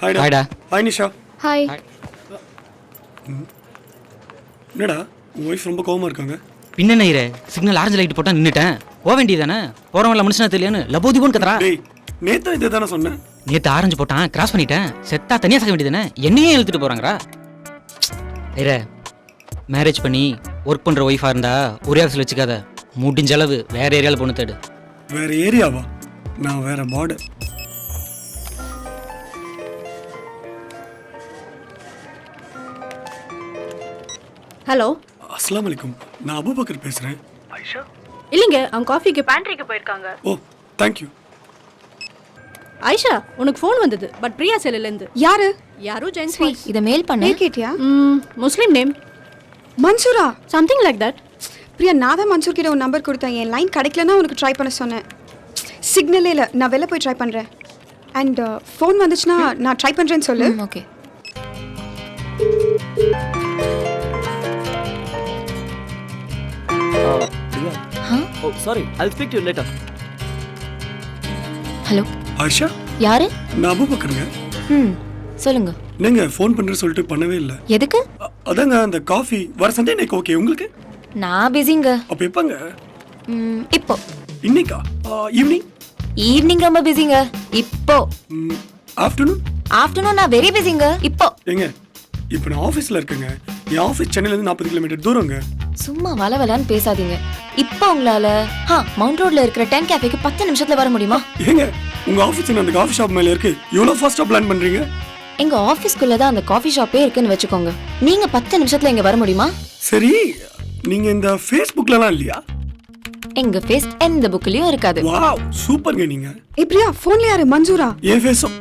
ஹாய்டா. Hi Nisha. Hi. என்னடா உன் wife ரொம்ப கோவமா இருக்காங்க? பின்ன நைரே சிக்னல் ஆரஞ்சு லைட் போட்டா நின்னுட்டேன். போக வேண்டியதானே, போறவங்கள மனுஷனா தெரியலன்னு லபோதிபோன்னு கத்துறா. டேய் நேத்து இதை தானே சொன்னேன். நேத்து ஆரஞ்சு போட்டான், கிராஸ் பண்ணிட்டேன். செத்தா தனியா சாக வேண்டியதானே, என்னையே இழுத்துட்டு போறாங்கடா. ஐரே மேரேஜ் பண்ணி ஒர்க் பண்ற ஒய்ஃபா இருந்தா ஒரே ஆஃபீஸ்ல வச்சுக்காத. முடிஞ்ச அளவு வேற ஏரியாவில் பொண்ணு தேடு. வேற ஏரியாவா? நான் வேற பார்டர். ஹலோ. அஸ்ஸலாமு அலைக்கும். நான் அபூபக்கர் பேசுறேன். ஐஷா இல்லைங்க, அவங்க காஃபிக்கு பேண்ட்ரிக்கு போயிருக்காங்க. ஓ தேங்க்யூ. ஐஷா உனக்கு ஃபோன் வந்தது, பட் பிரியா செல்லுலேருந்து. யாரு? யாரோ ஜென்ஸ் ஸ்வீ, இத மெயில் பண்ண கேட்டியா? Muslim name Mansoora, something like that. Priya, நான் தான் மன்சூர் கிட்ட ஒரு நம்பர் கொடுத்தேன். என் லைன் கிடைக்கலன்னா உனக்கு ட்ரை பண்ண சொன்னேன். சிக்னலே இல்லை, நான் வெளில போய் ட்ரை பண்ணுறேன். அண்ட் ஃபோன் வந்துச்சுன்னா நான் ட்ரை பண்ணுறேன்னு சொல்லு. Okay. Oh, sorry. I'll speak to you later. Hello. Ayesha, யாரு? நான் அபூபக்கருங்க. சொல்லுங்க. நீங்க ஃபோன் பண்ற சொல்லிட்டு பண்ணவே இல்லை. எதுக்கு? அதாங்க அந்த காஃபி வர சண்டே எனக்கு ஓகே. உங்களுக்கு? நான் பிஸிங்க. அப்ப எப்பங்க? இப்போ. இன்னைக்கா? ஈவினிங்? ஈவினிங் ரொம்ப பிஸிங்க. இப்போ. ஆஃப்டர்நூன்? ஆஃப்டர்நூன் நான் வெரி பிஸிங்க. இப்போ. ஏங்க இப்போ நான் ஆஃபீஸில் இருக்கேங்க. என் ஆஃபீஸ் சென்னையிலேருந்து 40 கிலோமீட்டர் தூரங்க. சும்மா வளவலான்னு பேசாதீங்க. இப்போ உங்களால மவுண்ட் ரோட்ல இருக்கிற 10 கேஃபேக்கு 10 நிமிஷத்துல வர முடியுமா? ஏங்க உங்க ஆஃபீஸ் அந்த காஃபி ஷாப் மேல இருக்கு, இவ்வளோ ஃபாஸ்டா பிளான் பண்றீங்க? எங்க ஆபீஸ்க்குள்ள தான் அந்த காஃபி ஷாப்பே இருக்குன்னு வச்சுக்கோங்க. நீங்க 10 நிமிஷத்துல இங்க வர முடியுமா? சரி, நீங்க இந்த ஃபேஸ்புக்லலாம் இல்லையா? எங்க ஃபேஸ் எந்த புக்லயும் இருக்காது. வாவ் சூப்பர்ங்க நீங்க. ஏய் பிரியா, ஃபோன்ல யாரு? மன்சூரா. என் ஃபேஸும்.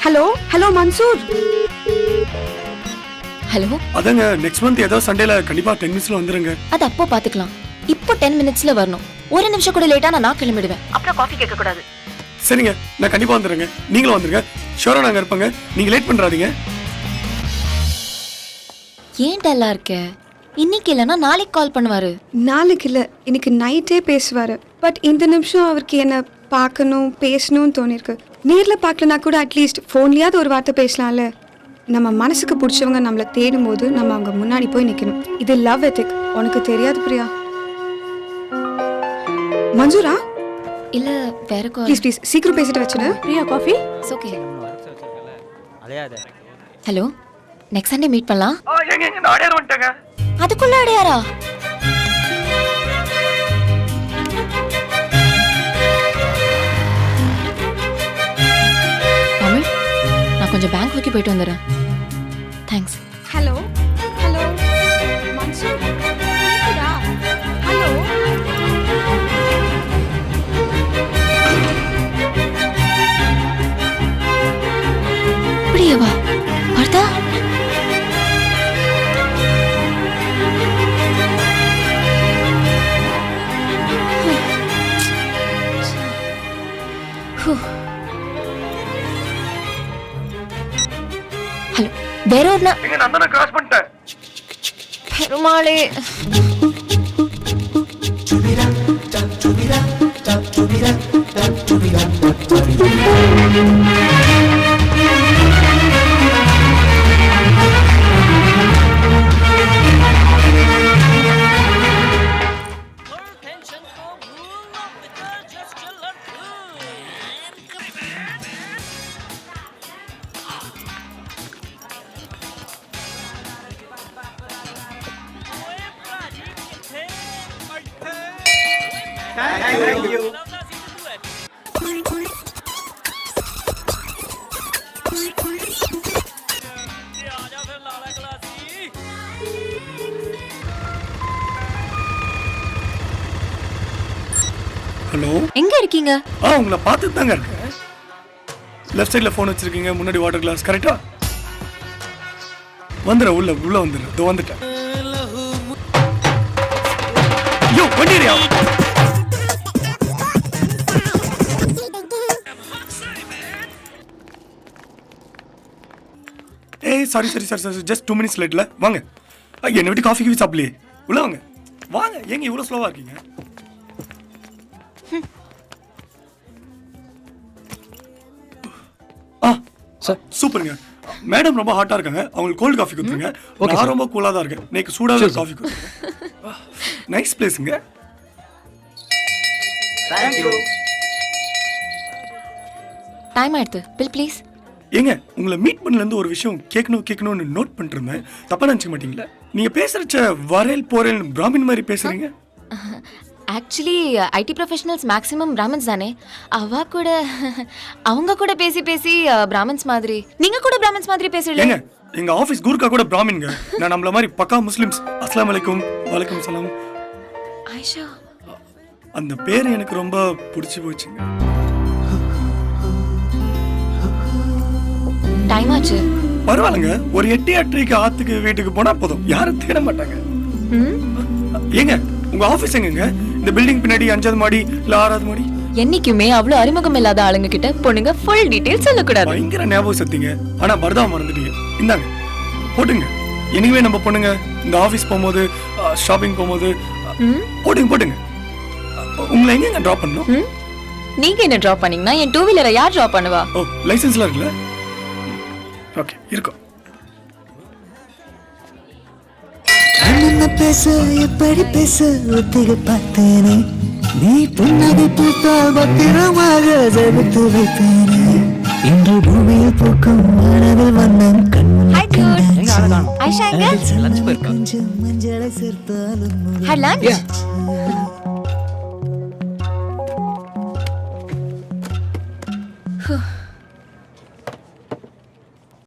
Hello hello Mansoor. ஹலோ. அதங்க நெக்ஸ்ட் மந்த் ஏதோ சண்டேல கண்டிப்பா 10 மினிட்ஸ்ல வந்துருங்க. அது அப்போ பாத்துக்கலாம். இப்போ 10 மினிட்ஸ்ல வரணும். ஒரு நிமிஷம் கூட லேட்டா நான் கிளம்பிடுவேன். அப்புறம் காஃபி கேட்க கூடாது. சரிங்க, நான் கண்டிப்பா வந்துடுறேங்க. நீங்களும் வந்துருங்க. ஷூரா நாங்க இருப்போங்க. நீங்க லேட் பண்றாதீங்க. ஏன் டல்லா இருக்க? இன்னைக்கு இல்லைன்னா நாளைக்கு கால் பண்ணுவாரு. நாளைக்கு இல்லை, இன்னைக்கு நைட்டே பேசுவாரு. பட் இந்த நிமிஷம் அவருக்கு என்ன பார்க்கணும் பேசணும்னு தோணிருக்கு. நேரில் பார்க்கலனா கூட அட்லீஸ்ட் ஃபோன்லேயாவது ஒரு வார்த்தை பேசலாம்ல. நம்ம மனசுக்கு பிடிச்சவங்க நம்மளை தேடும் போது நம்ம அவங்க முன்னாடி போய் நிற்கணும். இது லவ் எத்திக். உனக்கு தெரியாது பிரியா. மன்சூரா இல்ல வேற கால். ப்ளீஸ் ப்ளீஸ் சீக்கிரம் பேசிட்டு வச்சுடு. Priya coffee. It's okay. Hello, next Sunday meet பண்ணலாம். எங்க நான் அடையார் வந்துட்டேங்க. அதுக்குள்ள அடையாரா? தமிழ், நான் கொஞ்சம் பேங்க் வரைக்கும் போயிட்டு வந்துடுறேன். தேங்க்ஸ். ஹலோ ஹலோ மன்சூர், கேக்குதா? ஹலோ. பிரியவா பார்த்தா? ஹலோ, வேற ஒரு எங்க நான் தான் கிராஸ் பண்ணிட்டேன். பெருமாளே. Thank you. ஹலோ, எங்க இருக்கீங்க? உங்களை பார்த்துட்டு தாங்க இருக்கேன். லெஃப்ட் சைடில் ஃபோன் வச்சிருக்கீங்க, முன்னாடி வாட்டர் கிளாஸ். கரெக்டா? வந்துடுறேன், உள்ள வந்துடுறேன். இதோ வந்துட்டேன். யோ வண்டியா. ஏய் சாரி ஜஸ்ட் 2 மினிட்ஸ் லேட்ல வாங்க. என்னை விட்டு காஃபி சாப்பிடலையே. உள்ள வாங்க வாங்க. ஏங்க இவ்வளோ ஸ்லோவாக இருக்கீங்க? சூப்பருங்க. மேடம் ரொம்ப ஹாட்டா இருக்காங்க, அவங்களுக்கு கோல்ட் காஃபி கொடுத்துருங்க. நான் ரொம்ப கூலா தான் இருக்கேன், எனக்கு சூடாக காஃபி கொடுத்துருங்க. நைஸ் பிளேஸுங்க. டைம் ஆயிடுது, பில் ப்ளீஸ். ஏங்க, உங்களை மீட் பண்ணலேருந்து ஒரு விஷயம் கேட்கணும்னு நோட் பண்ணிட்டு இருந்தேன். தப்பா நினச்சிக்க மாட்டீங்களா? நீங்க பேசுறச்ச வரேல் போறேல் பிராமின் மாதிரி பேசுறீங்க. Actually ID professionals maximum Brahmins தானே. அவங்க கூட பேசி பேசி பிராமின்ஸ் மாதிரி. நீங்க கூட பிராமின்ஸ் மாதிரி பேசுறீங்க. ஏங்க, எங்க ஆபீஸ் கூர்க்கா கூட பிராமின்ங்க. நான் நம்மள மாதிரி பக்கா முஸ்லிம்ஸ். அஸ்ஸலாமு அலைக்கும். வலைக்கும் சலாம். ஆயிஷா, அந்த பேர் எனக்கு ரொம்ப பிடிச்சி போச்சுங்க. டைம் ஆச்சு. பரவாயில்லைங்க, ஒரு 8:30 ஆத்துக்கு வீட்டுக்கு போனா போதும், யாரும் தேட மாட்டாங்க. ஏங்க, உங்க ஆபீஸ் எங்கங்க? இந்த பில்டிங் பின்னாடி 5வது மாடி இல்ல 6வது மாடி? என்னைக்குமே அவ்வளவு அறிமுகம் இல்லாத ஆளுங்க கிட்ட பொண்ணுங்க ஃபுல் டீடைல் சொல்லக்கூடாது. பயங்கர ஞாபகம் சத்திங்க. ஆனா பரதா மறந்துட்டீங்க. இந்தாங்க போட்டுங்க. இனிமே நம்ம பொண்ணுங்க இந்த ஆபீஸ் போகும்போது, ஷாப்பிங் போகும்போது போட்டுங்க. உங்களை எங்க டிராப் பண்ணணும்? நீங்க என்ன டிராப் பண்ணீங்கன்னா என் 2 வீலரை யார் டிராப் பண்ணுவா? ஓ, லைசென்ஸ்ல இருக்குல்ல? ஓகே, இருக்கும். என்ன பேச எப்படி பேச ஒத்திக பார்த்தேனே, நீ புன்னகை பூத்தால் பத்திரமாக ஜெபித்து வைப்பேனே, இன்று பூமியில் பூக்கும் மனதில் வண்ணம் Hi, dude. ஆயிஷா எங்க? கொஞ்சம் மஞ்சளை சேர்த்தாலும் Had lunch?